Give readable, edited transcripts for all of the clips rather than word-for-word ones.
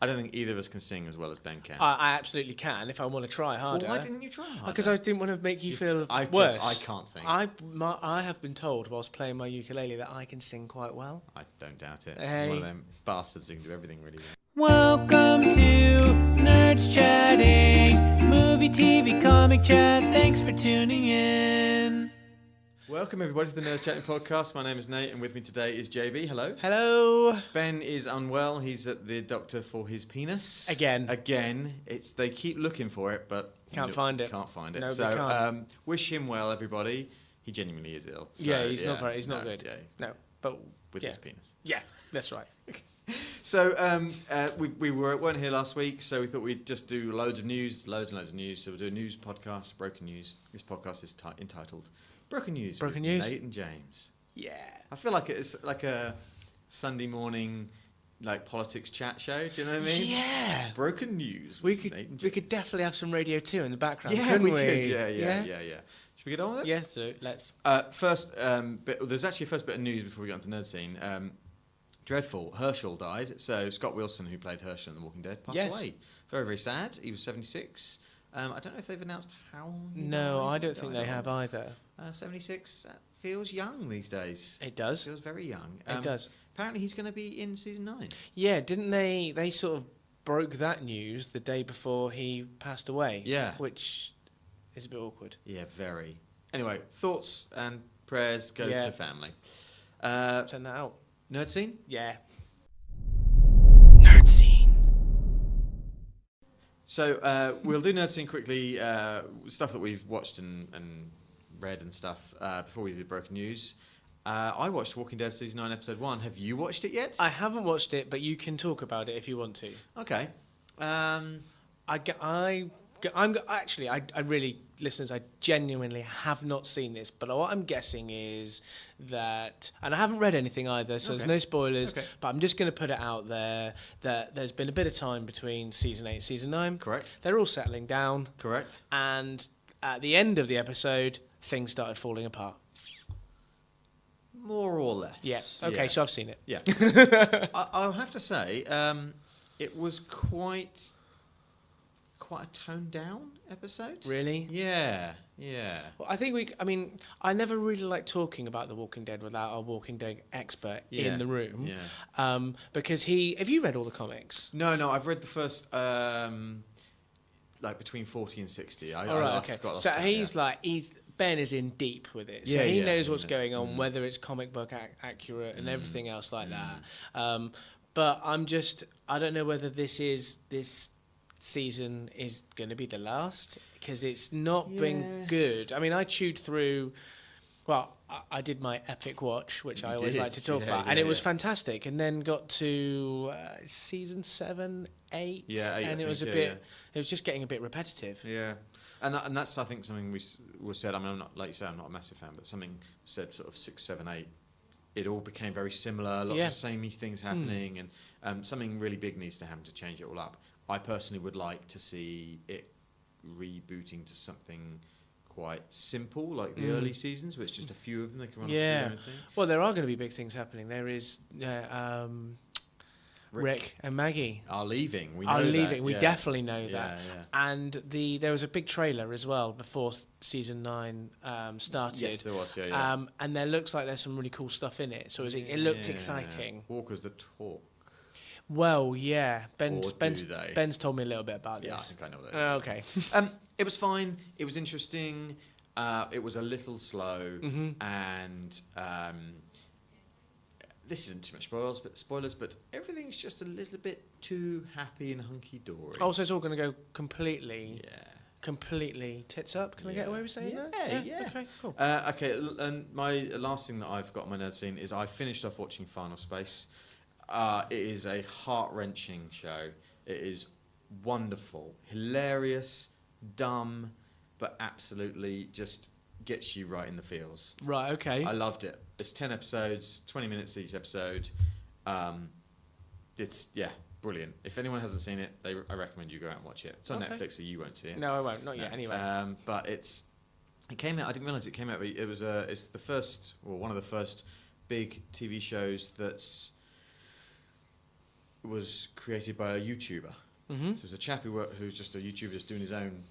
I don't think either of us can sing as well as Ben can. I absolutely can if I want to try harder. Well, why didn't you try harder? Because I didn't want to make you feel worse. I can't sing. I have been told whilst playing my ukulele that I can sing quite well. I don't doubt it. Hey. One of them bastards who can do everything really well. Welcome to Nerds Chatting, movie, TV, comic chat. Thanks for tuning in. Welcome everybody to the Nerdschatting podcast. My name is Nate, and with me today is JB. Hello. Hello. Ben is unwell. He's at the doctor for his penis. Again. They keep looking for it, but Can't find it. No, they so can't. wish him well, everybody. He genuinely is ill. So, Yeah, he's not good. Yeah, No, but with his penis. Yeah, that's right. So we weren't here last week, so we thought we'd just do loads and loads of news. So we'll do a news podcast, Broken News. This podcast is entitled Broken News. Broken News. Nate and James. Yeah. I feel like it's like a Sunday morning, like politics chat show. Do you know what I mean? Yeah. Broken News. We could definitely have some Radio 2 in the background. Yeah, couldn't we could. Yeah. Should we get on with it? Yes, so let's. First, there's actually a first bit of news before we get on to Nerd Scene. Dreadful. Herschel died. So Scott Wilson, who played Herschel in The Walking Dead, passed away. Very, very sad. He was 76. I don't know if they've announced how. No, I don't think they have either. 76 feels young these days. It does. Feels very young. It does. Apparently, he's going to be in season 9. Yeah, didn't they? They sort of broke that news the day before he passed away. Yeah. Which is a bit awkward. Yeah, very. Anyway, thoughts and prayers go to family. Send that out. Nerd Scene? Yeah. Nerd Scene. So we'll do Nerd Scene quickly. Stuff that we've watched and read and stuff before we do Broken News. I watched Walking Dead Season 9, Episode 1. Have you watched it yet? I haven't watched it, but you can talk about it if you want to. Okay. Listeners, I genuinely have not seen this, but what I'm guessing is that, and I haven't read anything either, so there's no spoilers, but I'm just going to put it out there that there's been a bit of time between Season 8 and Season 9. Correct. They're all settling down. Correct. And at the end of the episode, things started falling apart. More or less. Yeah. Okay, so I've seen it. Yeah. I'll have to say, it was quite a toned down episode. Really? Yeah. Well, I never really like talking about The Walking Dead without a Walking Dead expert in the room. Yeah. Because have you read all the comics? No, I've read the first, like between 40 and 60. Okay. So Ben is in deep with it. So he knows what's going on, whether it's comic book accurate and everything else like that. But I don't know whether this season is going to be the last, because it's not been good. I mean, I chewed through. Well, I did my epic watch, which I always like to talk about, and it was fantastic. And then got to season 7, 8, and it was it was just getting a bit repetitive. Yeah, and that's I think something was said. I mean, I'm not, like you say, I'm not a massive fan, but something said sort of 6, 7, 8. It all became very similar. Lots of samey things happening, and something really big needs to happen to change it all up. I personally would like to see it rebooting to something quite simple, like the early seasons, where it's just a few of them. They can run off their own thing. Well, there are going to be big things happening. There is Rick and Maggie are leaving. We definitely know that. Yeah. And there was a big trailer as well before season 9 started. Yes, there was. Yeah. And there looks like there's some really cool stuff in it. So it looked exciting. Walkers the talk. Well, yeah. Ben's told me a little bit about this. Yeah, I think I know that. Okay. It was fine. It was interesting. It was a little slow, and this isn't too much spoilers, but everything's just a little bit too happy and hunky-dory. Oh, so it's all going to go completely tits up? Can I get away with saying that? Yeah. Okay, cool. Okay, and my last thing that I've got on my nerd scene is I finished off watching Final Space. It is a heart-wrenching show. It is wonderful, hilarious, dumb, but absolutely just gets you right in the feels. Right, okay. I loved it. It's 10 episodes, 20 minutes each episode. It's brilliant. If anyone hasn't seen it, I recommend you go out and watch it. It's on Netflix, so you won't see it. No, I won't. Not yet, anyway. But it came out. I didn't realise it came out. It's the first, or one of the first big TV shows that's was created by a YouTuber. Mm-hmm. So it was a chap who's just a YouTuber, just doing his own,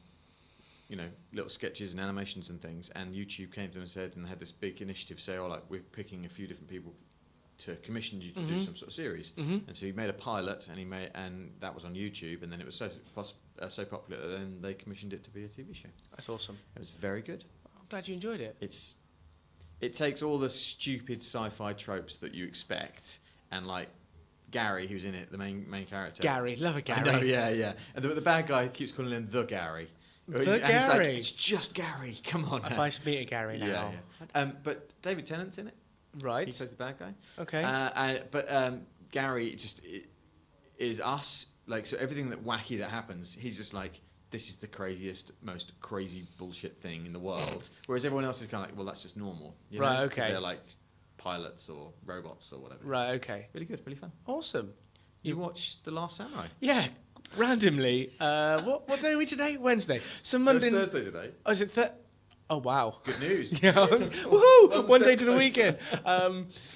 little sketches and animations and things. And YouTube came to them and said, and they had this big initiative, say, we're picking a few different people to commission you to do some sort of series. Mm-hmm. And so he made a pilot, and that was on YouTube. And then it was so popular that then they commissioned it to be a TV show. That's awesome. It was very good. I'm glad you enjoyed it. It takes all the stupid sci-fi tropes that you expect, and like Gary, who's in it, the main character. Gary, love a Gary. I know, yeah. And the bad guy keeps calling him the Gary. The Gary. Gary. He's like, it's just Gary. Come on. If I meet a Gary now. Yeah. But David Tennant's in it. Right. He plays the bad guy. Okay. But Gary is us. Like, so everything wacky that happens, he's just like, this is the craziest, most crazy bullshit thing in the world. Whereas everyone else is kind of like, well, that's just normal. Right. Okay. They're like pilots or robots or whatever. Right. Okay. Really good. Really fun. Awesome. You watched The Last Samurai? Yeah. Randomly. What day are we today? Wednesday. So Monday. It's Thursday today. Oh, is it Oh, wow. Good news. Yeah. Woohoo! One day to the weekend.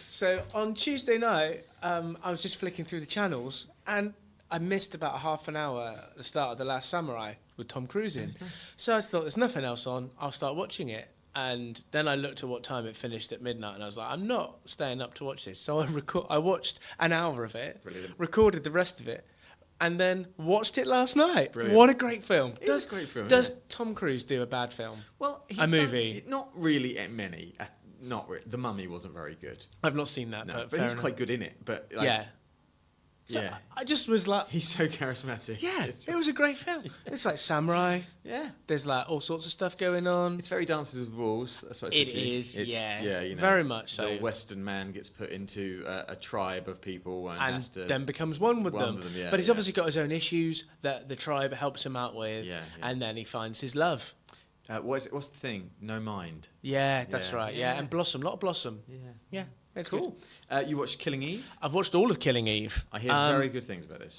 So on Tuesday night, I was just flicking through the channels and I missed about half an hour at the start of The Last Samurai with Tom Cruise in. So I thought, there's nothing else on. I'll start watching it. And then I looked at what time it finished at midnight and I was like, I'm not staying up to watch this. So I watched an hour of it, recorded the rest of it, and then watched it last night. Brilliant. What a great film. It is a great film. Does Tom Cruise do a bad film? Well, a movie? Not really many. Not really. The Mummy wasn't very good. I've not seen that, but he's quite good in it. But yeah. So yeah. I just was like... He's so charismatic. Yeah, it was a great film. It's like samurai. Yeah. There's like all sorts of stuff going on. It's very Dances with Wolves. That's what it is. Yeah. Yeah, very much so. The Western man gets put into a tribe of people and has to then becomes one with them. Yeah, but he's obviously got his own issues that the tribe helps him out with. Yeah. And then he finds his love. What's the thing? No Mind. Yeah, that's right. Yeah, and Blossom. A lot of Blossom. Yeah. It's cool. You watched Killing Eve? I've watched all of Killing Eve. I hear very good things about this.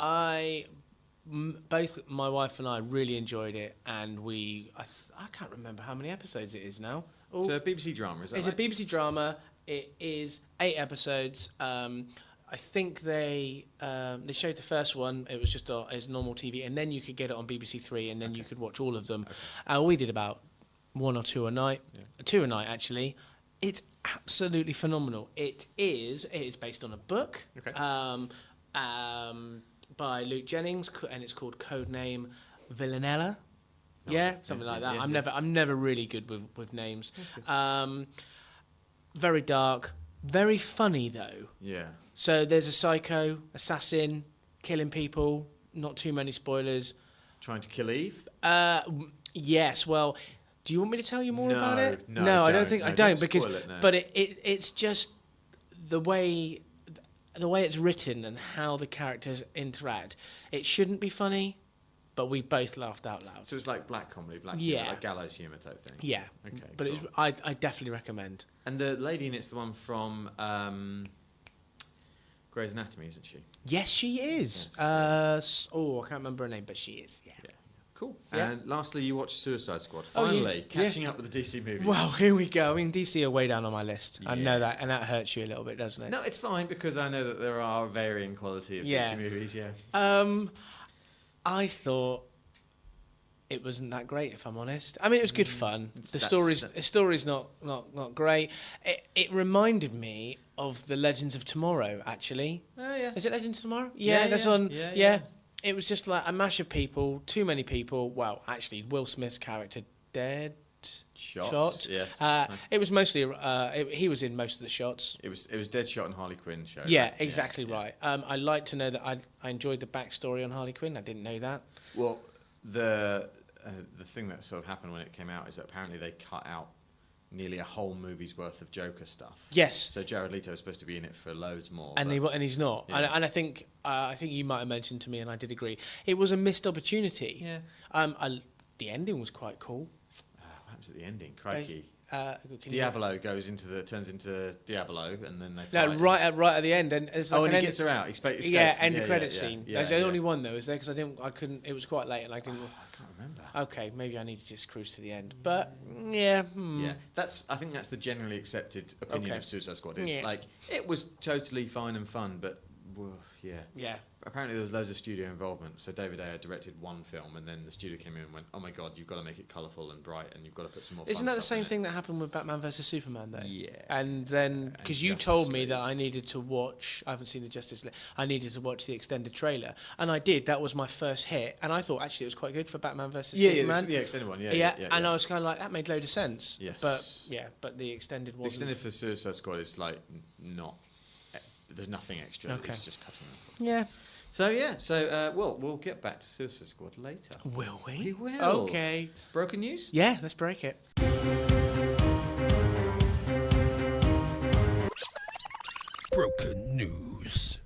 Both my wife and I really enjoyed it, and I can't remember how many episodes it is now. It's a BBC drama, is that right? It's a BBC drama. It is 8 episodes. I think they showed the first one. It was just as normal TV, and then you could get it on BBC Three, and then you could watch all of them. Okay. We did about 1 or 2 a night. Yeah. 2 a night, actually. It's absolutely phenomenal. It is based on a book by Luke Jennings, and it's called Codename Villanella. Something like that. Yeah, I'm never really good with names. Very dark, very funny though. Yeah. So there's a psycho assassin killing people. Not too many spoilers. Trying to kill Eve. Yes. Well. Do you want me to tell you more about it? No, I don't think I don't because no. But it's just the way it's written and how the characters interact. It shouldn't be funny, but we both laughed out loud. So it's like black comedy, humor, like gallows humour type thing. Yeah. Okay. But cool. I definitely recommend. And the lady in it's the one from Grey's Anatomy, isn't she? Yes, she is. Yes. I can't remember her name, but she is. Yeah. Cool. Yeah. And lastly, you watched Suicide Squad. Finally, catching up with the DC movies. Well, here we go. I mean, DC are way down on my list. Yeah. I know that, and that hurts you a little bit, doesn't it? No, it's fine because I know that there are varying quality of DC movies. Yeah. I thought it wasn't that great, if I'm honest. I mean, it was good fun. The story's not great. It reminded me of the Legends of Tomorrow, actually. Oh yeah. Is it Legends of Tomorrow? Yeah, that's on. Yeah. It was just like a mash of people, too many people. Well, actually, Will Smith's character dead. Shot. Yes. Nice. It was mostly. He was in most of the shots. It was Deadshot and Harley Quinn show. Yeah, exactly right. I like to know that I enjoyed the backstory on Harley Quinn. I didn't know that. Well, the thing that sort of happened when it came out is that apparently they cut out nearly a whole movie's worth of Joker stuff. Yes. So Jared Leto was supposed to be in it for loads more. And he's not. Yeah. And I think you might have mentioned to me, and I did agree, it was a missed opportunity. Yeah. The ending was quite cool. What happens at the ending? Crikey. Diablo turns into Diablo, and then they fight. No, right at the end, and it's like and he gets her out. End of credit scene. There's only one though, is there? Because I couldn't. It was quite late, and I didn't. I can't remember. Okay, maybe I need to just cruise to the end. But yeah. Yeah, I think that's the generally accepted opinion of Suicide Squad. It's like it was totally fine and fun, but yeah. apparently there was loads of studio involvement. So David Ayer directed one film, and then the studio came in and went, "Oh my God, you've got to make it colourful and bright, and you've got to put some more." Isn't fun that the stuff same in thing that happened with Batman vs Superman, though? Yeah. And then because you Justice told me League. that I needed to watch, I haven't seen the Justice League. I needed to watch the extended trailer, and I did. That was my first hit, and I thought actually it was quite good for Batman vs Superman. Yeah, extended one. And I was kind of like, that made load of sense. Yes. But the extended The wasn't. extended for Suicide Squad is like not. There's nothing extra. Okay. It's just cutting. Yeah. So we'll get back to Suicide Squad later. Will we? We will. Okay. Broken news? Yeah, let's break it. Broken news.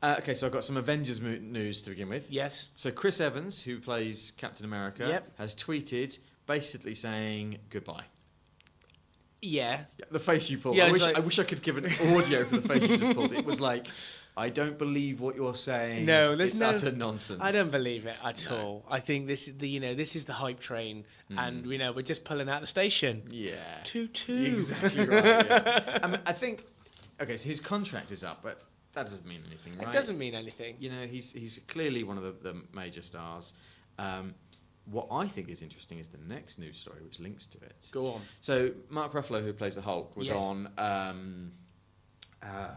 Okay, so I've got some Avengers news to begin with. Yes. So Chris Evans, who plays Captain America, has tweeted basically saying goodbye. Yeah. The face you pulled. Yeah, I wish I could give an audio for the face you just pulled. It was like, I don't believe what you're saying. No, there's it's utter nonsense. I don't believe it at all. I think this is this is the hype train, and we're just pulling out the station. Yeah. Toot. Exactly right. Yeah. I think. Okay, so his contract is up, but that doesn't mean anything, right? It doesn't mean anything. He's clearly one of the major stars. What I think is interesting is the next news story, which links to it. Go on. So Mark Ruffalo, who plays the Hulk, was Yes. on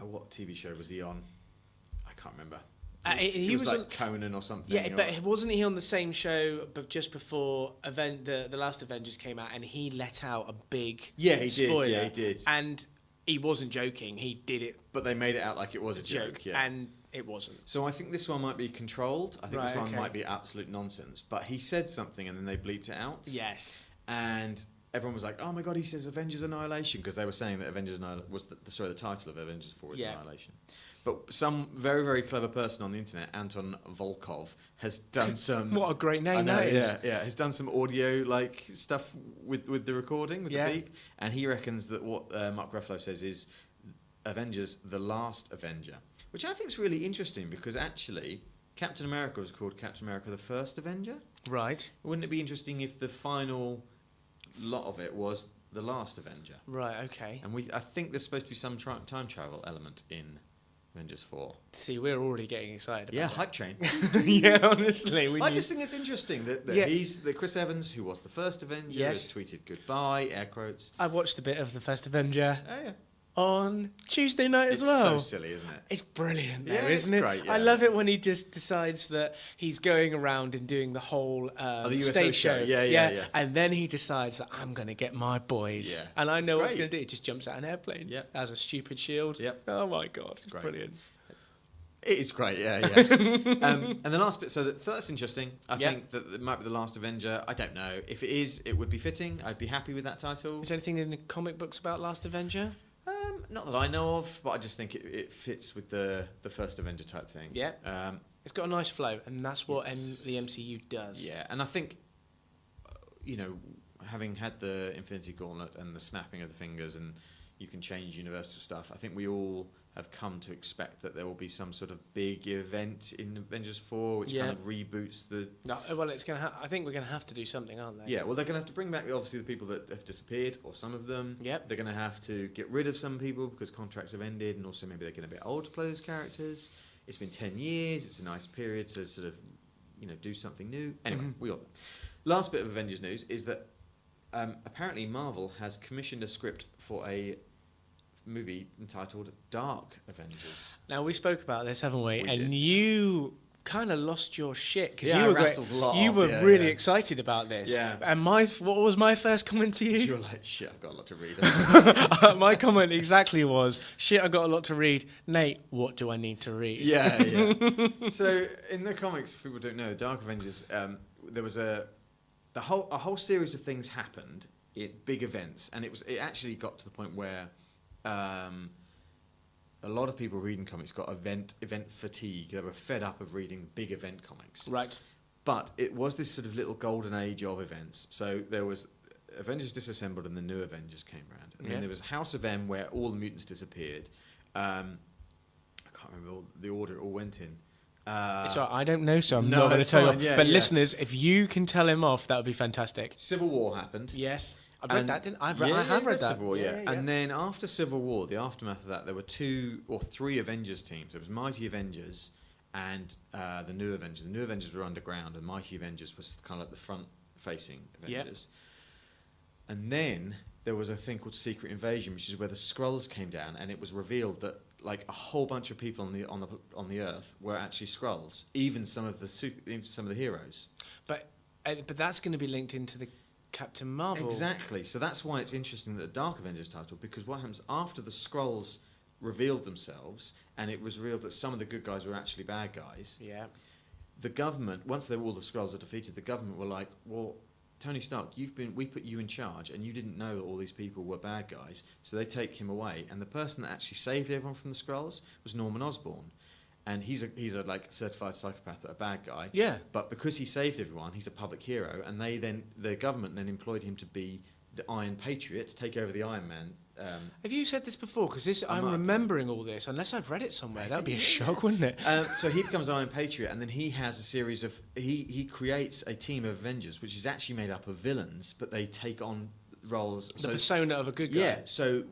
what TV show was he on? I can't remember. He was like on Conan or something. Yeah, but wasn't he on the same show? But just before the last Avengers came out, and he let out a big spoiler. Yeah, he did. And he wasn't joking. He did it, But they made it out like it was a joke. Yeah. and it wasn't. So I think this one might be controlled. I think Right, this one okay. might be absolute nonsense. But he said something and then they bleeped it out. Yes. And everyone was like, "Oh my God, he says Avengers Annihilation," because they were saying that Avengers Annihilation was the title of Avengers 4 is Annihilation. But some very, very clever person on the internet, Anton Volkov, has done some. What a great name I know, that is. Yeah, has done some audio stuff with the recording, with the beep, and he reckons that what Mark Ruffalo says is Avengers: The Last Avenger, which I think is really interesting because actually Captain America was called Captain America: The First Avenger. Right. Wouldn't it be interesting if the final lot of it was The Last Avenger? Right. Okay. And I think there's supposed to be some time travel element in Avengers 4. See, we're already getting excited. Yeah, About hype train. Yeah, honestly. I just think it's interesting that that Chris Evans, who was the first Avenger, has tweeted goodbye, air quotes. I watched a bit of the first Avenger Oh yeah. on Tuesday night It's as well. so silly, isn't it? It's brilliant, though, Yeah, it's isn't it? great, yeah. I love it when he just decides that he's going around and doing the whole the USO stage show. show. Yeah. And then he decides that I'm going to get my boys. Yeah. And I know what he's great. going to do. He just jumps out an airplane. Yeah. Has a stupid shield. Yep. Oh, my God. It's great. brilliant. It is great, yeah. And the last bit, so that's interesting. I think that it might be the last Avenger. I don't know. If it is, it would be fitting. I'd be happy with that title. Is there anything in the comic books about Last Avenger? Not that I know of, but I just think it fits with the first Avenger type thing. Yeah. It's got a nice flow, and that's what the MCU does. Yeah, and I think, having had the Infinity Gauntlet and the snapping of the fingers and you can change universal stuff, I think we all have come to expect that there will be some sort of big event in Avengers 4 which kind of reboots the... No, well, it's going to. I think we're going to have to do something, aren't they? Yeah, well, they're going to have to bring back, obviously, the people that have disappeared, or some of them. Yep. They're going to have to get rid of some people because contracts have ended, and also maybe they're getting a bit old to play those characters. It's been 10 years. It's a nice period to sort of, do something new. Anyway, we all know. Last bit of Avengers news is that apparently Marvel has commissioned a script for a movie entitled Dark Avengers. Now, we spoke about this, haven't we? We and did. you kind of lost your shit because Yeah, you were I rattled a lot you off, were yeah, really yeah. excited about this. Yeah. And what was my first comment to you? You're like, shit, I've got a lot to read. My comment exactly was, shit, I got a lot to read. Nate, what do I need to read? Yeah. So in the comics, if people don't know, Dark Avengers, there was a whole series of things happened in big events, and it actually got to the point where a lot of people reading comics got event fatigue. They were fed up of reading big event comics. Right. But it was this sort of little golden age of events. So there was Avengers Disassembled and the New Avengers came around. And then there was House of M where all the mutants disappeared. I can't remember the order it all went in. So I don't know, so I'm not going to it's tell fine, you. yeah, But yeah. listeners, if you can tell him off, that would be fantastic. Civil War happened. Yes. I've read that, didn't I? I have read that. Civil War, yeah. And then after Civil War, the aftermath of that, there were 2 or 3 Avengers teams. There was Mighty Avengers and the New Avengers. The New Avengers were underground, and Mighty Avengers was kind of like the front-facing Avengers. Yep. And then there was a thing called Secret Invasion, which is where the Skrulls came down, and it was revealed that like a whole bunch of people on the Earth were actually Skrulls, even some of the heroes. But that's going to be linked into the Captain Marvel. Exactly. So that's why it's interesting that the Dark Avengers title, because what happens after the Skrulls revealed themselves, and it was revealed that some of the good guys were actually bad guys. Yeah. The government, once all the Skrulls were defeated, the government were like, well, Tony Stark, we put you in charge, and you didn't know that all these people were bad guys, so they take him away. And the person that actually saved everyone from the Skrulls was Norman Osborn. And he's a like certified psychopath, but a bad guy. Yeah. But because he saved everyone, he's a public hero, and the government then employed him to be the Iron Patriot, to take over the Iron Man. Have you said this before? Because I'm remembering all this, unless I've read it somewhere. That'd be a shock, wouldn't it? So he becomes Iron Patriot, and then he has a series of he creates a team of Avengers, which is actually made up of villains, but they take on roles. The persona of a good guy. Yeah. So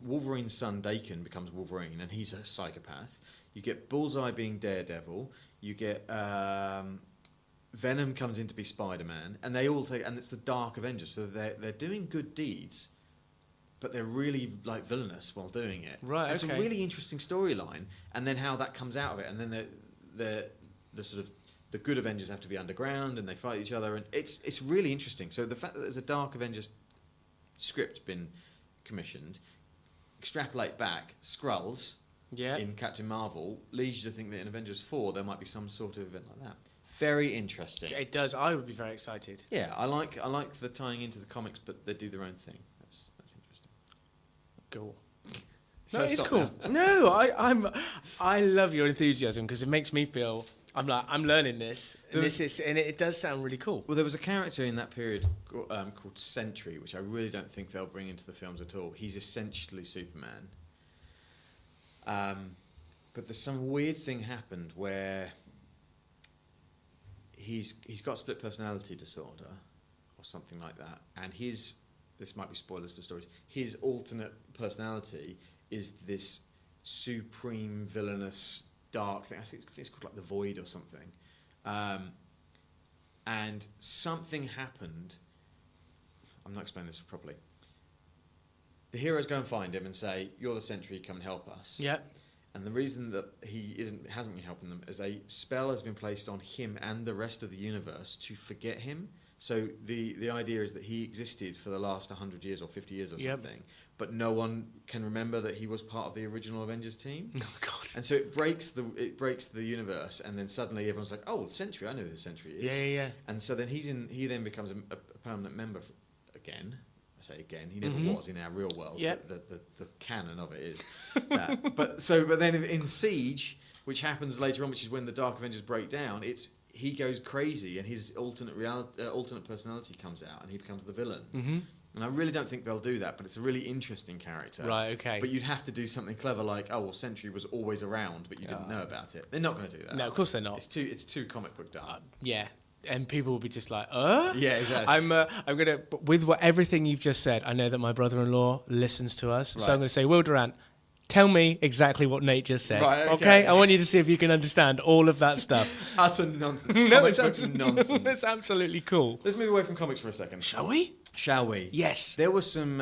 Wolverine's son Daken becomes Wolverine, and he's a psychopath. You get Bullseye being Daredevil. You get Venom comes in to be Spider-Man, and they all take, and it's the Dark Avengers. So they're doing good deeds, but they're really like villainous while doing it. Right. It's a really interesting storyline, and then how that comes out of it, and then the sort of the good Avengers have to be underground, and they fight each other, and it's really interesting. So the fact that there's a Dark Avengers script been commissioned, extrapolate back Skrulls. Yeah. In Captain Marvel, leads you to think that in Avengers 4 there might be some sort of event like that. Very interesting. It does. I would be very excited. Yeah, I like the tying into the comics, but they do their own thing. That's interesting. Cool. So no, it's cool. No, I love your enthusiasm, because it makes me feel I'm learning this, and it does sound really cool. Well, there was a character in that period called Sentry, which I really don't think they'll bring into the films at all. He's essentially Superman. But there's some weird thing happened where he's got split personality disorder or something like that, and this might be spoilers for stories. His alternate personality is this supreme villainous dark thing. I think it's called like the Void or something. And something happened. I'm not explaining this properly. The heroes go and find him and say, "You're the Sentry, come and help us." Yeah. And the reason that hasn't been helping them is a spell has been placed on him and the rest of the universe to forget him. So the idea is that he existed for the last 100 years or 50 years or something, but no one can remember that he was part of the original Avengers team. Oh God! And so it breaks the universe, and then suddenly everyone's like, "Oh, the Sentry! I know who the Sentry is." Yeah. And so then he then becomes a permanent member again. I say again, he never was in our real world. Yep. The canon of it is that. But then in Siege, which happens later on, which is when the Dark Avengers break down, he goes crazy and his alternate personality comes out and he becomes the villain. Mm-hmm. And I really don't think they'll do that, but it's a really interesting character. Right, okay. But you'd have to do something clever like, oh, well, Sentry was always around, but you didn't know about it. They're not going to do that. No, of course they're not. It's too comic book done. Yeah. And people will be just like, Yeah, exactly. I'm gonna, with everything you've just said, I know that my brother-in-law listens to us, right. so I'm gonna say, Will Durant, tell me exactly what Nate just said. Right, okay. I want you to see if you can understand all of that stuff. Utter nonsense. No, it's nonsense. It's absolutely cool. Let's move away from comics for a second. Shall we? Yes. There were some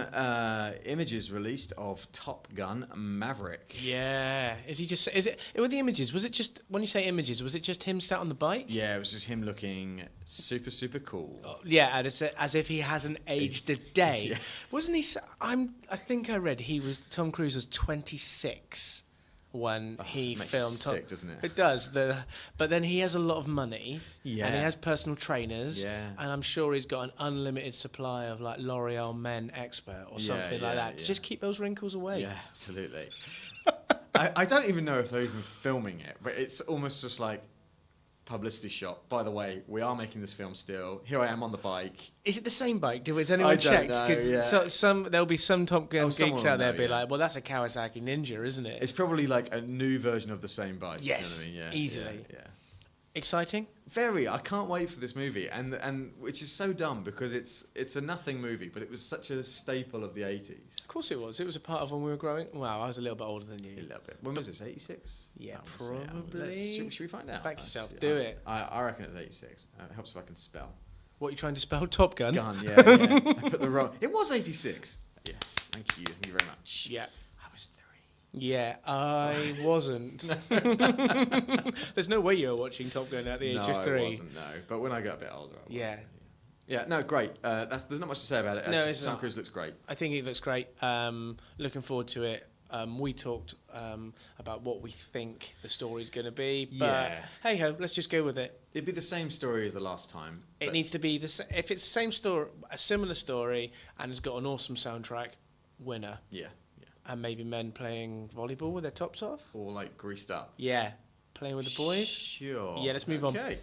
images released of Top Gun Maverick. Yeah. With the images, was it just, when you say images, was it just him sat on the bike? Yeah, it was just him looking super, super cool. Oh, yeah, and it's as if he hasn't aged a day. Yeah. Wasn't he, I think I read Tom Cruise was 26 when he filmed. Sick, doesn't it? It does. But then he has a lot of money, and he has personal trainers, and I'm sure he's got an unlimited supply of like L'Oreal Men Expert or something like that. Just keep those wrinkles away. Yeah, absolutely. I don't even know if they're even filming it, but it's almost just like publicity shot. By the way, we are making this film still. Here I am on the bike. Is it the same bike? Has anyone checked? There'll be some Top Gun geeks out there like, well, that's a Kawasaki Ninja, isn't it? It's probably like a new version of the same bike. Yes, you know what I mean? easily. Yeah. Exciting? Very. I can't wait for this movie, and which is so dumb because it's a nothing movie, but it was such a staple of the 80s. Of course it was. It was a part of when we were growing. Wow, I was a little bit older than you. A little bit. When was this? 86? Yeah, Probably. Should we find out? Back yourself. Do it. I reckon it's 86. It helps if I can spell. What, you trying to spell Top Gun? Gun, yeah. I put the wrong... It was 86. Yes, thank you. Thank you very much. Yeah. I was 3. Yeah, I wasn't. There's no way you were watching Top Gun at the age of 3. No, I wasn't, no. But when I got a bit older, I was. Yeah. Yeah, no, great. There's not much to say about it. No, Tom Cruise looks great. I think it looks great. Looking forward to it. We talked about what we think the story's going to be. But hey ho, let's just go with it. It'd be the same story as the last time. It needs to be if it's the same story, a similar story, and it's got an awesome soundtrack, winner. Yeah. And maybe men playing volleyball with their tops off. Or like greased up. Yeah. Playing with the boys. Sure. Yeah, let's move on. Okay.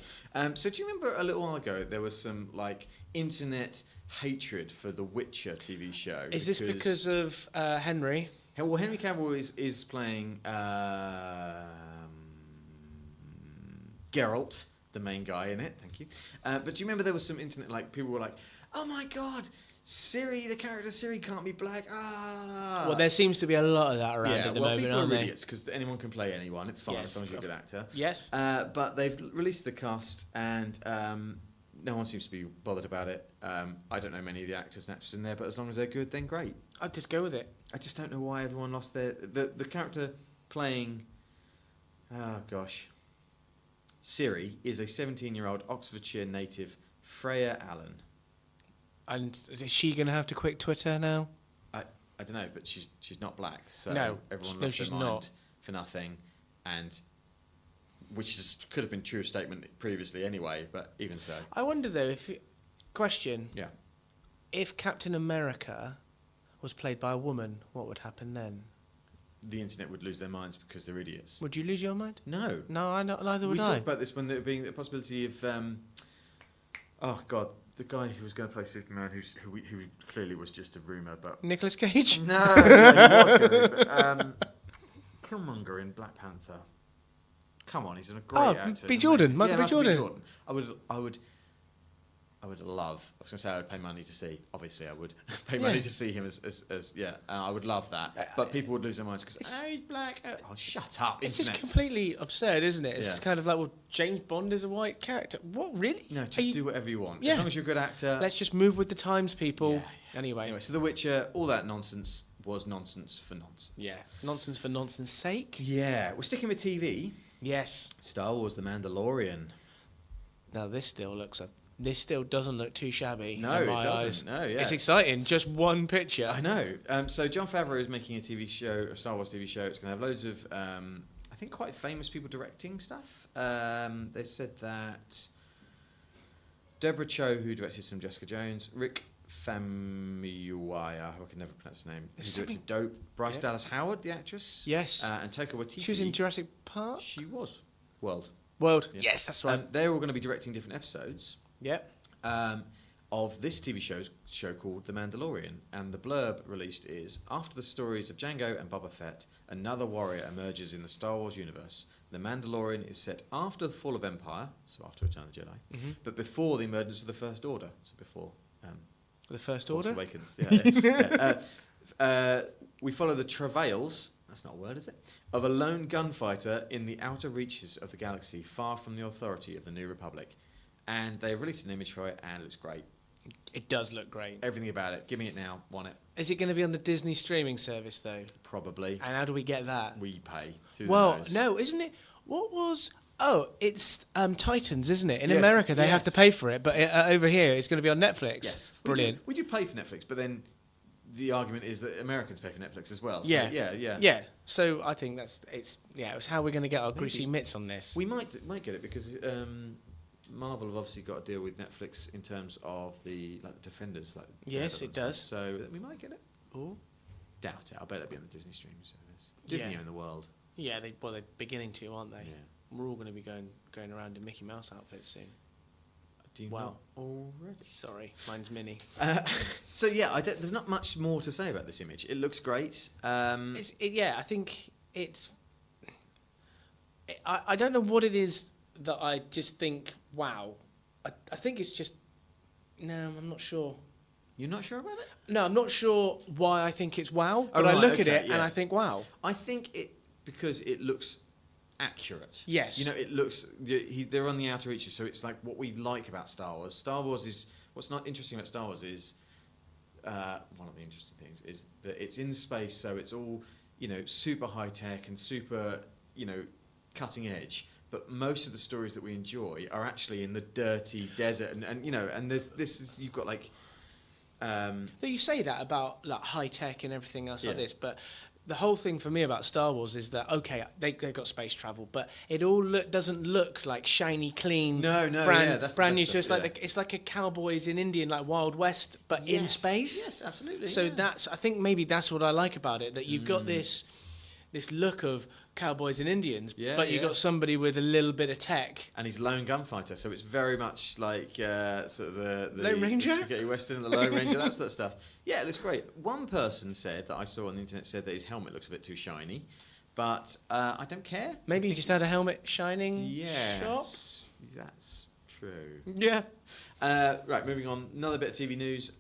So do you remember a little while ago there was some like internet hatred for the Witcher TV show? Is this because of Henry? Well, Henry Cavill is playing Geralt, the main guy in it. Thank you. But do you remember there was some internet, like, people were like, oh my god, Ciri, the character Ciri can't be black. Ah. Well, there seems to be a lot of that around at the moment, people aren't are they? idiots because anyone can play anyone. It's fine as long as you're a good actor. Yes. But they've released the cast and no one seems to be bothered about it. I don't know many of the actors and actresses in there, but as long as they're good, then great. I'd just go with it. I just don't know why everyone lost the character playing. Oh gosh, Ciri is a 17-year-old Oxfordshire native, Freya Allen. And is she going to have to quit Twitter now? I don't know, but she's not black, so no, everyone no, lost she's their mind not. for nothing, and which could have been true statement previously anyway, but even so. I wonder though question. Yeah. If Captain America was played by a woman, what would happen then? The internet would lose their minds because they're idiots. Would you lose your mind? No. No, neither would we I. talked about this when there being the possibility of, oh god, the guy who was going to play Superman, who clearly was just a rumor, but Nicolas Cage. no, he was going to. But, Killmonger in Black Panther. Come on, he's a great actor. B. Jordan, Michael B. Jordan. I would love. I was going to say I would pay money to see. Obviously, I would pay money to see him as I would love that. But people would lose their minds because he's black. Oh, shut up! It's internet. just completely absurd, isn't it? It's kind of like, well, James Bond is a white character. What, really? No, just do whatever you want. Yeah. As long as you're a good actor. Let's just move with the times, people. Yeah. Anyway, so The Witcher, all that nonsense was nonsense for nonsense. Yeah, nonsense for nonsense sake. Yeah, we're sticking with TV. Yes. Star Wars: The Mandalorian. Now this still doesn't look too shabby. No, in my it doesn't. eyes. No, yeah. It's exciting. Just one picture. I know. So Jon Favreau is making a TV show, a Star Wars TV show. It's going to have loads of, I think, quite famous people directing stuff. They said that Deborah Cho, who directed some Jessica Jones, Rick Famuyiwa, who I can never pronounce his name, who directed Dope, Bryce Dallas Howard, the actress, yes, and Taika Waititi. She was in Jurassic Park. She was. World. Yeah. Yes, that's right. They're all going to be directing different episodes. Yep. Of this TV show called The Mandalorian, and the blurb released is: after the stories of Jango and Boba Fett, another warrior emerges in the Star Wars universe. The Mandalorian is set after the fall of Empire, so after Return of the Jedi, but before the emergence of the First Order, so before the First Force Order. Awakens. We follow the travails. That's not a word, is it? Of a lone gunfighter in the outer reaches of the galaxy, far from the authority of the New Republic. And they released an image for it, and it looks great. It does look great. Everything about it. Give me it now. Want it. Is it going to be on the Disney streaming service, though? Probably. And how do we get that? We pay. Well, no, isn't it? What was... Oh, it's Titans, isn't it? In America, they have to pay for it, but over here, it's going to be on Netflix. Yes. Brilliant. We do pay for Netflix, but then the argument is that Americans pay for Netflix as well. So yeah. So I think it's how we're going to get our greasy mitts on this. We might get it because Marvel have obviously got to deal with Netflix in terms of the Defenders. Yes, it does. So we might get it. Oh, doubt it. I bet it'll be on the Disney streaming service. Disney own the world. Yeah, they're beginning to, aren't they? Yeah. We're all going to be going around in Mickey Mouse outfits soon. Do you not already? Sorry, mine's Minnie. So yeah, there's not much more to say about this image. It looks great. I think it's. I don't know what it is that I just think, wow. I think it's just... No, I'm not sure. You're not sure about it? No, I'm not sure why I think it's wow, but right, I look at okay, it and I think, wow. I think because it looks accurate. Yes. You know, it looks... They're on the outer reaches, so it's like what we like about Star Wars. Star Wars is... What's not interesting about Star Wars is... one of the interesting things is that it's in space, so it's all, you know, super high-tech and super, you know, cutting edge. But most of the stories that we enjoy are actually in the dirty desert, and you know, and you've got like. So you say that about like high tech and everything else like Yeah. this, but the whole thing for me about Star Wars is that okay, they got space travel, but it all doesn't look like shiny, clean, brand new. So it's like it's like a cowboys in India, like Wild West, but in space. Yes, absolutely. So I think maybe that's what I like about it, that you've got this look of cowboys and Indians, but you've got somebody with a little bit of tech. And he's lone gunfighter, so it's very much like sort of the Lone Ranger? the spaghetti western, the Lone Ranger, that sort of stuff. Yeah, it looks great. One person said that I saw on the internet said that his helmet looks a bit too shiny, but I don't care. Maybe he just had a helmet shining. Yes, shop. that's true. Yeah. Right, moving on. Another bit of TV news.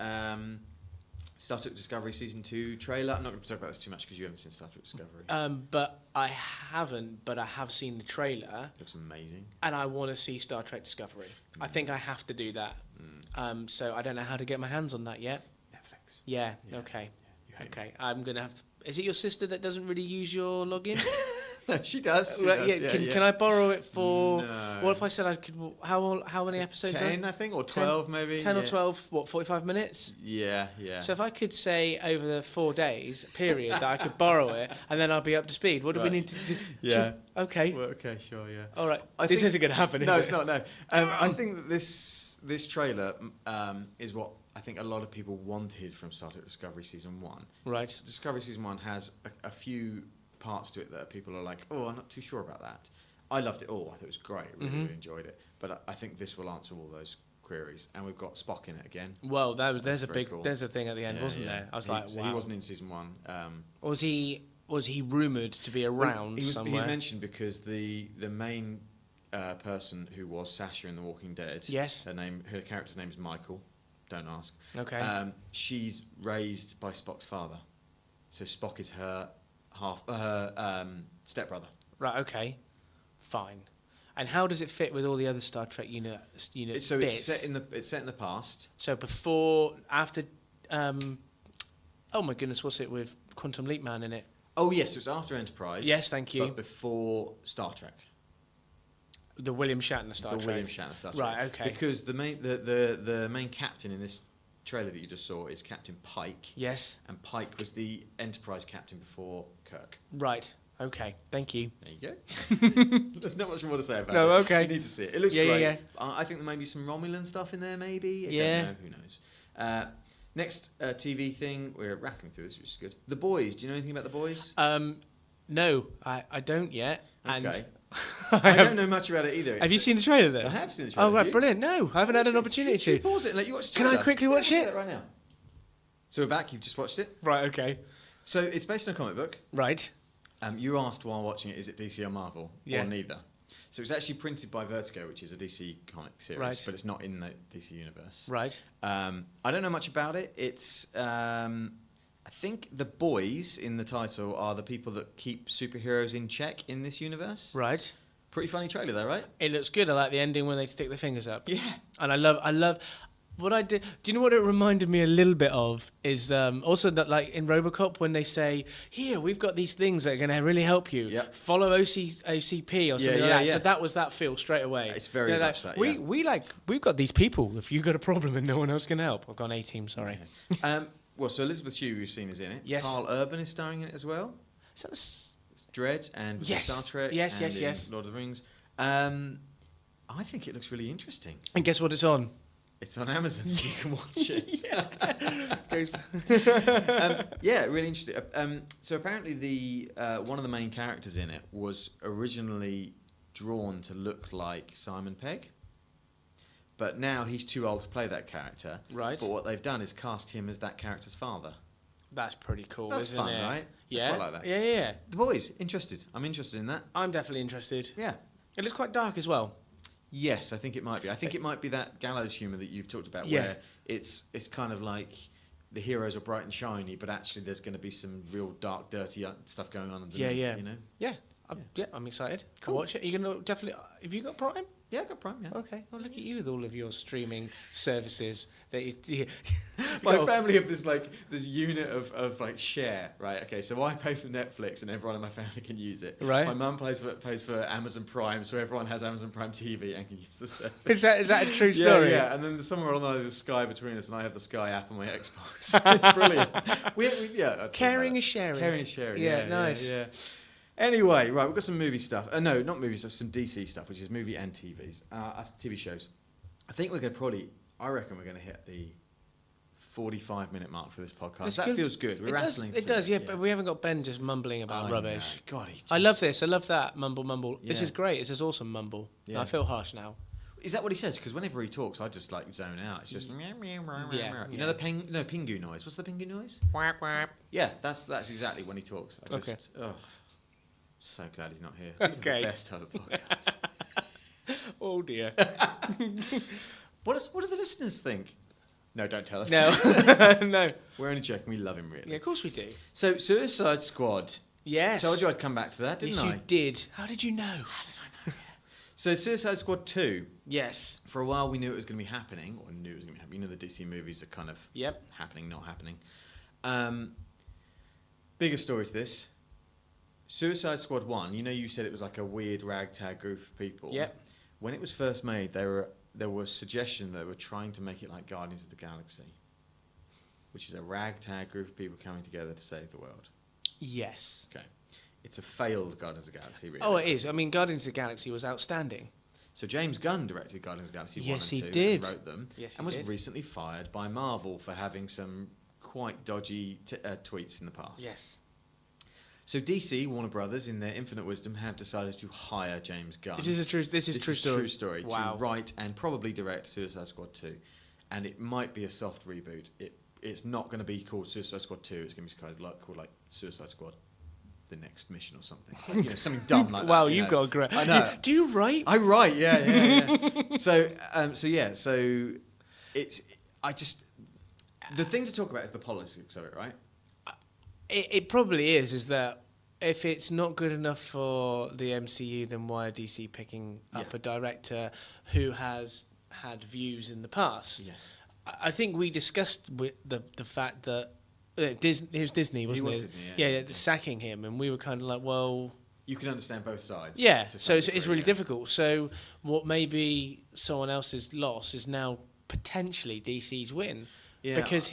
Star Trek Discovery Season 2 trailer. I'm not going to talk about this too much because you haven't seen Star Trek Discovery. But I haven't, but I have seen the trailer. Looks amazing. And I want to see Star Trek Discovery. I think I have to do that. So I don't know how to get my hands on that yet. Netflix. Yeah. Okay. Yeah, okay. I'm going to have to... Is it your sister that doesn't really use your login? No, she does. Can I borrow it for... No. What if I said I could... How many episodes? 10, I think, or 12 maybe. 10 or 12, 45 minutes? Yeah. So if I could say over the 4 days period that I could borrow it, and then I'll be up to speed. What do we need to do? Yeah. Okay. Well, okay, sure, yeah. All right. This isn't going to happen, is it? No, it's not, no. I think that this trailer is what I think a lot of people wanted from Star Trek Discovery Season 1. Right. Discovery Season 1 has a few parts to it that people are like, oh, I'm not too sure about that. I loved it all. I thought it was great. Really enjoyed it. But I think this will answer all those queries. And we've got Spock in it again. Well, there's a big cool. there's a thing at the end, wasn't there? I was like, wow. He wasn't in Season 1. Was he rumoured to be around somewhere? He's mentioned because the main person who was Sasha in The Walking Dead. Yes. Her character's name is Michael. Don't ask. Okay. She's raised by Spock's father, so Spock is her stepbrother. Right. Okay. Fine. And how does it fit with all the other Star Trek unit So bits? it's set in the past. So after. Oh my goodness, what's it with Quantum Leap Man in it? Oh yes, it was after Enterprise. Yes, thank you. But before Star Trek. The William Shatner Star Trek. The William Shatner Star Trek. Right. Okay. Because the main captain in this trailer that you just saw is Captain Pike. Yes. And Pike was the Enterprise captain before Kirk. Right. Okay. Thank you. There you go. There's not much more to say about it. No, okay. You need to see it. It looks Yeah, great. yeah. I think there may be some Romulan stuff in there, maybe. I Yeah. don't know. Who knows? Next TV thing, we're rattling through this, which is good. The Boys. Do you know anything about The Boys? No, I don't yet. Okay. And I don't know much about it either. Have you seen the trailer then? I have seen the trailer. Oh, right, brilliant. No, I haven't had an opportunity Should we to. pause it and let you watch the Can I trailer? quickly watch it? Right now. So we're back. You've just watched it. Right, okay. So it's based on a comic book. Right. You asked while watching it, is it DC or Marvel? Yeah. Or neither? So it's actually printed by Vertigo, which is a DC comic series, Right. but it's not in the DC universe. Right. I don't know much about it. It's I think the boys in the title are the people that keep superheroes in check in this universe. Right. Pretty funny trailer though, right? It looks good. I like the ending when they stick their fingers up. Yeah. And I love what I did. Do you know what it reminded me a little bit of? Is also that like in RoboCop when they say, "Here, we've got these things that are going to really help you. Yep. Follow OCP or something like that." yeah. So that was that feel straight away. It's very much that. We've got these people. If you've got a problem and no one else can help, I've gone A-team. Sorry. Okay. Well, so Elizabeth Shue we've seen is in it. Yes. Carl Urban is starring in it as well. So It's Dredd and was Yes. in Star Trek. Yes, and yes. in Lord of the Rings. I think it looks really interesting. and guess what it's on? It's on Amazon, so you can watch it. Goes- Yeah, really interesting. So apparently, the one of the main characters in it was originally drawn to look like Simon Pegg, but now he's too old to play that character. Right. But what they've done is cast him as that character's father. That's pretty cool, That's isn't fun, it? right? I Yeah. quite like that. Yeah. The Boys, interested. I'm interested in that. I'm definitely interested. Yeah. It looks quite dark as well. Yes, I think it might be. I think it might be that gallows humour that you've talked about, where it's kind of like the heroes are bright and shiny, but actually there's going to be some real dark, dirty stuff going on underneath. Yeah. You know. Yeah, I'm excited. Cool. I'll watch it. You're gonna definitely. Have you got Prime? Yeah, I got Prime. Yeah. Okay. Well, look at you with all of your streaming services that you My family have this unit of like share, right? Okay, so I pay for Netflix and everyone in my family can use it. Right. My mum pays for Amazon Prime, so everyone has Amazon Prime TV and can use the service. Is that a true story? Yeah. And then somewhere along there's Sky between us, and I have the Sky app on my Xbox. It's brilliant. Caring is sharing. Caring is sharing. Yeah, nice. Yeah. Anyway, right, we've got some movie stuff. No, not movie stuff, some DC stuff, which is movie and TVs. TV shows. I think we're going to I reckon we're going to hit the 45-minute mark for this podcast. That feels good. We're rattling through it does, yeah, but we haven't got Ben just mumbling about rubbish. God, I love this. I love that. Mumble. Yeah. This is great. This is awesome mumble. Yeah. I feel harsh now. Is that what he says? Because whenever he talks, I just like zone out. It's just meow, meow, meow, Yeah, meow. You yeah. know the pingu noise? What's the pingu noise? Whap, whap. Yeah, that's exactly when he talks. I just, Okay. So glad he's not here. This is the best type of podcast. Oh dear. What do the listeners think? No, don't tell us. No. No. We're only joking. We love him, really. Yeah, of course we do. So, Suicide Squad. Yes. Told you I'd come back to that, didn't I? Yes, you did. How did you know? How did I know? So, Suicide Squad 2. Yes. For a while, we knew it was going to be happening, or knew it was going to be happening. You know, the DC movies are kind of happening, not happening. Bigger story to this. Suicide Squad 1, you know, you said it was like a weird ragtag group of people. Yep. When it was first made, there was suggestion that they were trying to make it like Guardians of the Galaxy, which is a ragtag group of people coming together to save the world. Yes. Okay. It's a failed Guardians of the Galaxy, really. Oh, it is. I mean, Guardians of the Galaxy was outstanding. So James Gunn directed Guardians of the Galaxy 1 Yes, and he 2 did. and wrote them. Yes, he and was did. recently fired by Marvel for having some quite dodgy tweets in the past. Yes. So DC, Warner Brothers, in their infinite wisdom, have decided to hire James Gunn. This is true story. True story. Wow. To write and probably direct Suicide Squad 2, and it might be a soft reboot. It's not going to be called Suicide Squad 2. It's going to be called like Suicide Squad: The Next Mission or something. Like, you know, something dumb like that. Wow, you've got a great. I know. Do you write? I write. Yeah. So it's. I just. The thing to talk about is the politics of it, right? It probably is that if it's not good enough for the MCU, then why are DC picking up a director who has had views in the past? Yes. I think we discussed with the fact that it was Disney, wasn't it? He was Disney, yeah, sacking him, and we were kind of like, well... You can understand both sides. Yeah, to so some it's degree, really difficult. So what maybe someone else's loss is now potentially DC's win. Yeah, because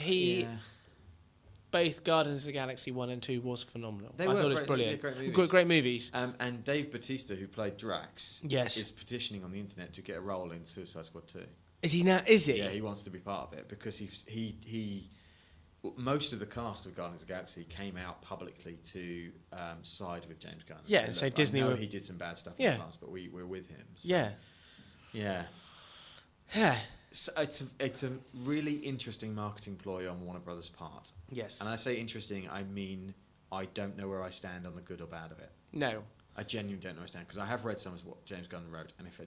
both Guardians of the Galaxy 1 and 2 was phenomenal. I thought it was brilliant. Great movies. And Dave Bautista, who played Drax, Yes. is petitioning on the internet to get a role in Suicide Squad 2. Is he now? Is he? Yeah, he wants to be part of it because he most of the cast of Guardians of the Galaxy came out publicly to side with James Gunn. Yeah, so Disney I know were... he did some bad stuff in the past, but we're with him. So. Yeah. So it's a really interesting marketing ploy on Warner Brothers' part. Yes. And I say interesting, I mean I don't know where I stand on the good or bad of it. No. I genuinely don't know where I stand because I have read some of what James Gunn wrote, and if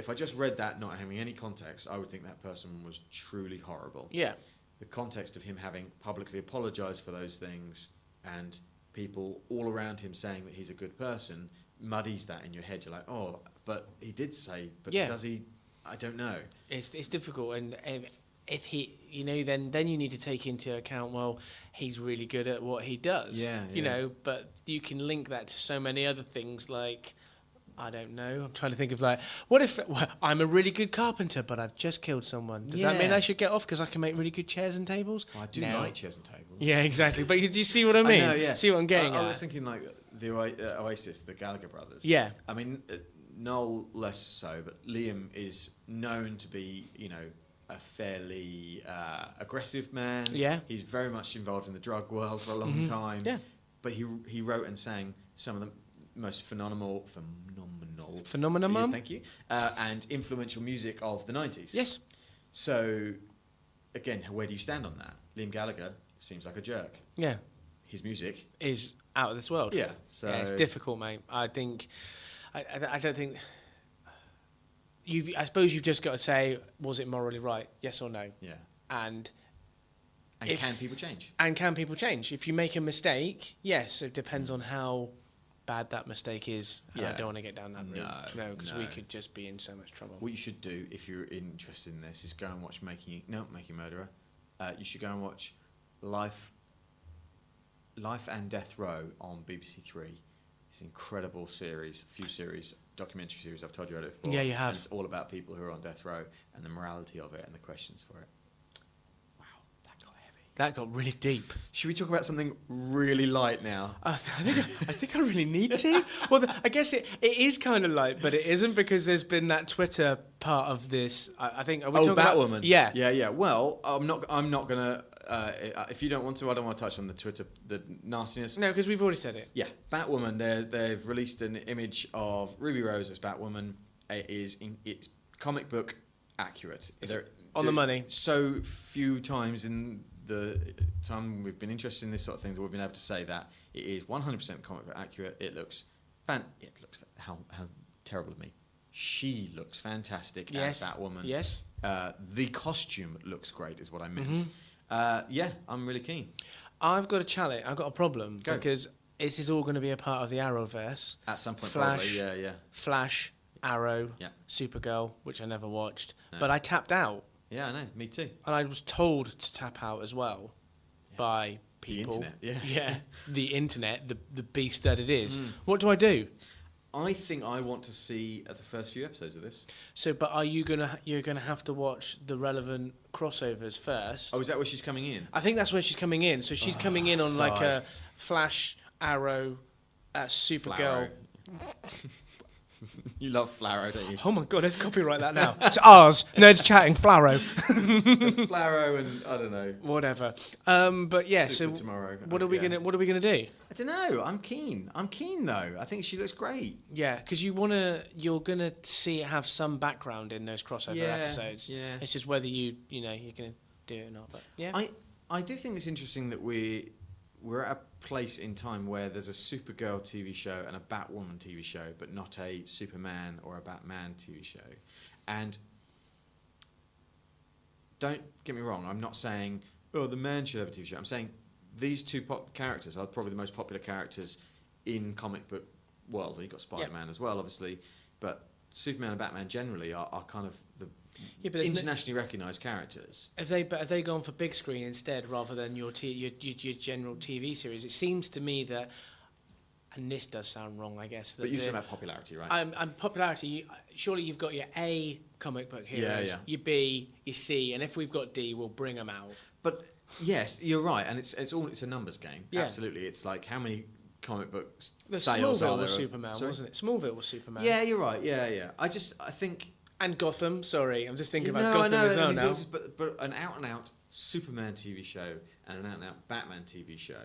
I just read that not having any context, I would think that person was truly horrible. Yeah. The context of him having publicly apologised for those things and people all around him saying that he's a good person muddies that in your head. You're like, oh, but he did say, but does he? I don't know. It's difficult, and if he, then you need to take into account, well, he's really good at what he does. Yeah. But you can link that to so many other things like, I don't know. I'm trying to think of what if I'm a really good carpenter, but I've just killed someone? Does that mean I should get off because I can make really good chairs and tables? Well, I do like chairs and tables. Yeah, exactly. But do you see what I mean? I know, yeah. See what I'm getting at? I was thinking like the Oasis, the Gallagher brothers. Yeah. I mean, Noel less so, but Liam is known to be, a fairly aggressive man. Yeah. He's very much involved in the drug world for a long time. Yeah. But he wrote and sang some of the most phenomenal, yeah, thank you, and influential music of the 90s. Yes. So, again, where do you stand on that? Liam Gallagher seems like a jerk. Yeah. his music is out of this world. Yeah, so it's difficult, mate. I think I don't think I suppose you've just got to say, was it morally right? Yes or no? Yeah. And can people change? And can people change? If you make a mistake, yes, it depends on how bad that mistake is. And I don't want to get down that route. No, because we could just be in so much trouble. What you should do, if you're interested in this, is go and watch Making Murderer. You should go and watch Life and Death Row on BBC Three. It's an incredible series, documentary series. I've told you about it before. Yeah, you have. And it's all about people who are on death row and the morality of it and the questions for it. Wow, that got heavy. That got really deep. Should we talk about something really light now? I think I really need to. Well, I guess it is kind of light, but it isn't, because there's been that Twitter part of this. I think. Are we talking Batwoman. About, yeah. Yeah. Well, I'm not gonna. If you don't want to, I don't want to touch on the Twitter, the nastiness. No, because we've already said it. Yeah, Batwoman. They've released an image of Ruby Rose as Batwoman. It's comic book accurate. On the money. So few times in the time we've been interested in this sort of thing that we've been able to say that it is 100% comic book accurate. It looks how terrible of me. She looks fantastic as Batwoman. Yes. The costume looks great, is what I meant. I'm really keen. I've got a challenge. I've got a problem. Go. Because this is all going to be a part of the Arrowverse. At some point, Flash, probably. Yeah. Flash, Arrow, Supergirl, which I never watched. No. But I tapped out. Yeah, I know. Me too. And I was told to tap out as well by people. The internet, the internet, the beast that it is. What do I do? I think I want to see the first few episodes of this. So, but you're gonna have to watch the relevant crossovers first? Oh, is that where she's coming in? I think that's where she's coming in. So she's coming in on like a Flash, Arrow, Supergirl. You love Flaro, don't you? Oh my god, let's copyright that now. It's ours. Nerds chatting Flaro. Flaro and I don't know. Whatever. But yeah. Super so tomorrow. What are we gonna do? I don't know. I'm keen though. I think she looks great. Yeah, because you're gonna see it have some background in those crossover episodes. Yeah. It's just whether you're gonna do it or not. But yeah. I do think it's interesting that we're at a place in time where there's a Supergirl TV show and a Batwoman TV show, but not a Superman or a Batman TV show. And don't get me wrong, I'm not saying, the man should have a TV show. I'm saying these two characters are probably the most popular characters in comic book world. You've got Spider-Man as well, obviously, but Superman and Batman generally are kind of the internationally recognised characters. Have they gone for big screen instead rather than your general TV series? It seems to me that, and this does sound wrong, I guess. That but you're talking about popularity, right? I'm popularity. Surely you've got your A comic book heroes, your B, your C, and if we've got D, we'll bring them out. But yes, you're right, and it's a numbers game. Yeah. Absolutely, it's like how many comic books sales Smallville was Superman, wasn't it? Smallville was Superman. Yeah, you're right. Yeah. I think. And Gotham, sorry, I'm just thinking about Gotham as well now. But an out-and-out Superman TV show and an out-and-out Batman TV show,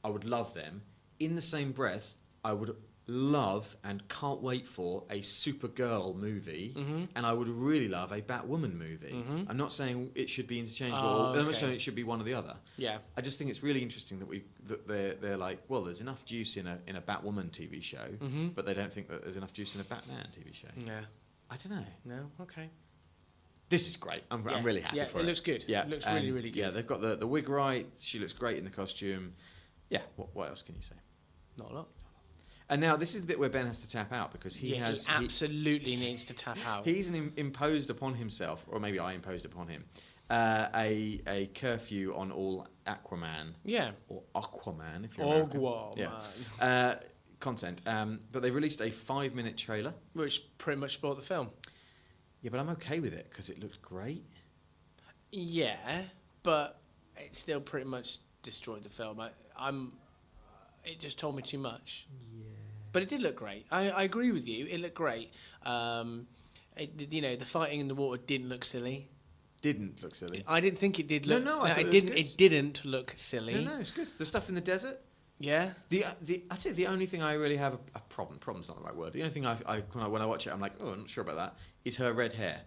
I would love them. In the same breath, I would love and can't wait for a Supergirl movie, and I would really love a Batwoman movie. I'm not saying it should be interchangeable. I'm not saying it should be one or the other. Yeah. I just think it's really interesting that they're like, well, there's enough juice in a Batwoman TV show, but they don't think that there's enough juice in a Batman TV show. Yeah. I don't know. No? Okay. This is great. I'm really happy for it. It looks good. Yeah. It looks really, really good. Yeah, they've got the wig right. She looks great in the costume. Yeah, what else can you say? Not a lot. And now this is the bit where Ben has to tap out because he absolutely needs to tap out. He's imposed upon himself, or maybe I imposed upon him, a curfew on all Aquaman. Yeah. Or Aquaman, if you're American. Yeah. Content, but they released a 5-minute trailer, which pretty much spoiled the film. Yeah, but I'm okay with it because it looked great. Yeah, but it still pretty much destroyed the film. It just told me too much. Yeah, but it did look great. I agree with you. It looked great. The fighting in the water didn't look silly. Didn't look silly. I didn't think it did look. No, I thought it didn't. It didn't look silly. No, it's good. The stuff in the desert. Yeah. I'd say the only thing I really have a problem. Problem's not the right word. The only thing I when I watch it, I'm like, I'm not sure about that. Is her red hair.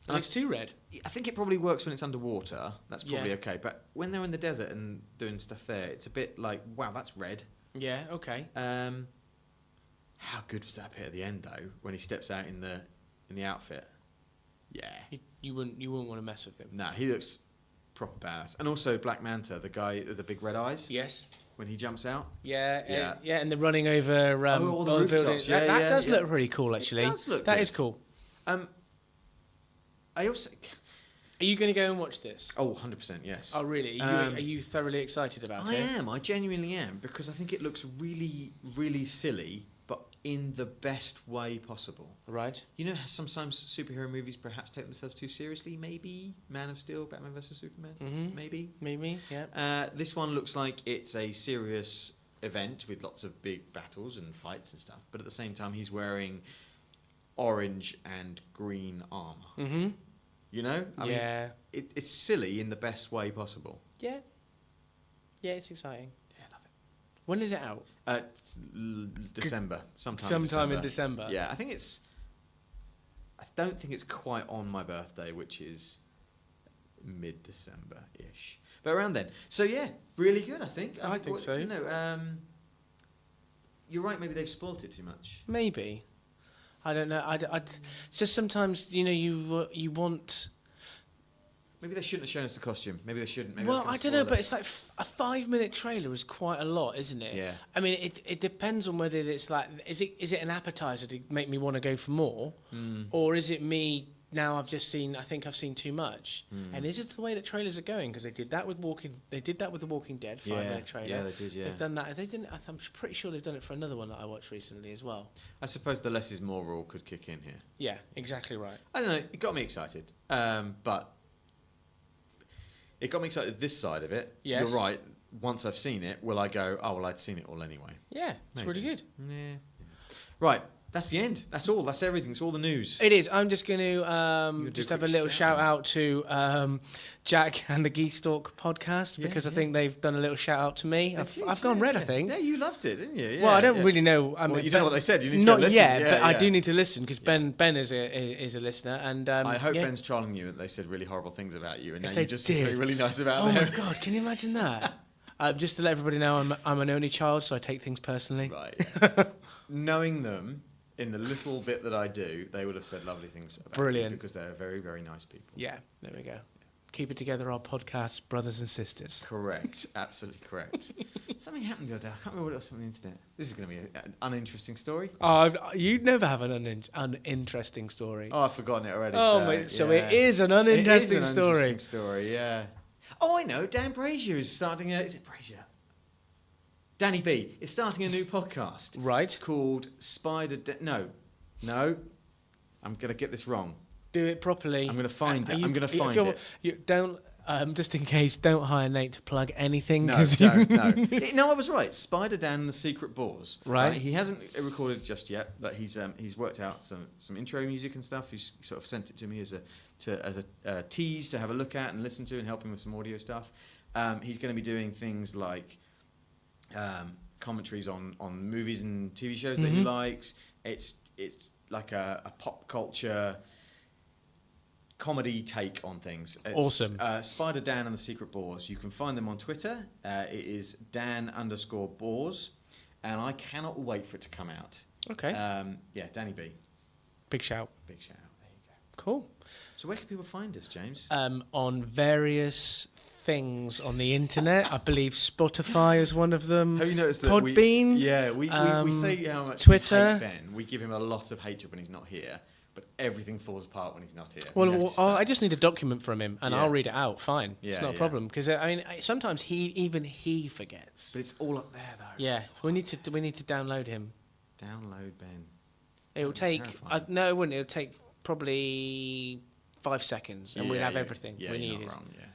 It looks too red. I think it probably works when it's underwater. That's probably Yeah. okay. But when they're in the desert and doing stuff there, it's a bit like, wow, that's red. Yeah, okay. How good was that bit at the end though, when he steps out in the outfit? Yeah. You wouldn't want to mess with him. No, he looks proper badass. And also Black Manta, the guy with the big red eyes. Yes. When he jumps out. Yeah, and they're running over all the rooftops. buildings. Yeah, that yeah, does yeah. look pretty cool, actually. It does look That good. is cool. I also... Are you going to go and watch this? Oh, 100%, yes. Oh, really? Are you thoroughly excited about I it? am. I genuinely am, because I think it looks really, really silly, but in the best way possible. Right. You know how sometimes superhero movies perhaps take themselves too seriously? Maybe Man of Steel, Batman vs Superman? Mm-hmm. Maybe, yeah. This one looks like it's a serious event with lots of big battles and fights and stuff, but at the same time he's wearing orange and green armour. Mm-hmm. You know? I yeah. mean, it's silly in the best way possible. Yeah. Yeah, it's exciting. Yeah, I love it. When is it out? December. Sometime in December. Yeah, I don't think it's quite on my birthday, which is mid-December-ish. But around then. So yeah, really good, I think. I think so. You know, you're right, maybe they've spoilt it too much. Maybe. I don't know. It's just sometimes, you know, you want... Maybe they shouldn't have shown us the costume. Maybe they shouldn't. Maybe Well, I don't know, but it's like a 5-minute trailer is quite a lot, isn't it? Yeah. I mean, it depends on whether it's like, is it an appetizer to make me want to go for more, or is it me now I've seen too much, and is it the way that trailers are going? Because they did that with the Walking Dead 5-minute trailer. Yeah, they did. Yeah, they've done that. They didn't. I'm pretty sure they've done it for another one that I watched recently as well. I suppose the less is more rule could kick in here. Yeah, exactly right. I don't know. It got me excited, but it got me excited this side of it. Yes. You're right. Once I've seen it, will I go, oh, well, I'd seen it all anyway? Yeah, it's really good. Yeah. Right. That's the end. That's all. That's everything. It's all the news. It is. I'm just going to just have a little shout out to Jack and the Geese Talk podcast because I think they've done a little shout out to me. I've gone red, I think. Yeah, you loved it, didn't you? Yeah, well, I don't really know. I mean, you don't know what they said. You need to not go listen. yet, Yeah, but yeah. I do need to listen because Ben is a listener, and I hope Ben's trolling you and they said really horrible things about you, and now you just did. say really nice about them. Oh my God, can you imagine that? Just to let everybody know, I'm an only child, so I take things personally. Right. Knowing them. In the little bit that I do, they would have said lovely things about Brilliant. you because they're very, very nice people. Yeah, there we go. Keep it together, our podcast, brothers and sisters. Correct, absolutely correct. Something happened the other day. I can't remember what else on the internet. This is going to be an uninteresting story. Oh, you'd never have an uninteresting story. Oh, I've forgotten it already. So it is an uninteresting story. Uninteresting story, yeah. Oh, I know. Dan Brazier is starting Is it Brazier? Danny B is starting a new podcast. Right. Called No. I'm going to get this wrong. Do it properly. I'm going to find it. I'm going to find it. You don't, just in case, don't hire Nate to plug anything. No, don't. No, I was right. Spider Dan and the Secret Boars. Right. He hasn't recorded just yet, but he's worked out some intro music and stuff. He's sort of sent it to me as a tease to have a look at and listen to and help him with some audio stuff. He's going to be doing things like commentaries on movies and TV shows that he likes. It's like a pop culture comedy take on things. It's, awesome. Spider Dan and the Secret Boars. You can find them on Twitter. It is Dan_Boars, and I cannot wait for it to come out. Okay. Yeah, Danny B. Big shout. Big shout. There you go. Cool. So where can people find us, James? On various things on the internet. I believe Spotify is one of them. Have you noticed that Podbean? We say how much Twitter. we hate Ben. We give him a lot of hatred when he's not here, but everything falls apart when he's not here. Well, I just need a document from him, and Yeah. I'll read it out. Fine, Yeah, it's not a yeah. problem. Because I mean, sometimes he forgets. But it's all up there, though. Yeah, It's we need to download him. download Ben. It will That'd be take terrifying. no, it wouldn't. It would take probably 5 seconds, and we'd have everything Yeah, we you're needed. not wrong. Yeah.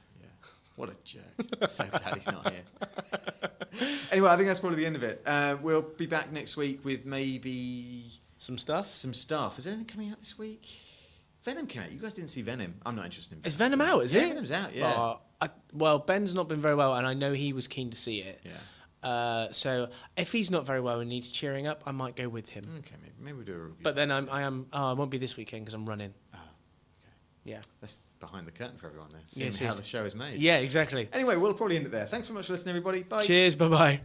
What a jerk. So glad he's not here. Anyway, I think that's probably the end of it. We'll be back next week with maybe Some stuff. some stuff. Is anything coming out this week? Venom came out. You guys didn't see Venom. I'm not interested in Venom. Is Venom out? Is Yeah, it? Venom's out, yeah. Well, Ben's not been very well, and I know he was keen to see it. Yeah. So if he's not very well and needs cheering up, I might go with him. Okay, maybe we'll do a review. But then I won't be this weekend because I'm running. Oh, okay. Yeah. That's behind the curtain for everyone there. Seeing Yes, how yes. the show is made. Yeah, exactly. Anyway, we'll probably end it there. Thanks so much for listening, everybody. Bye. Cheers. Bye-bye.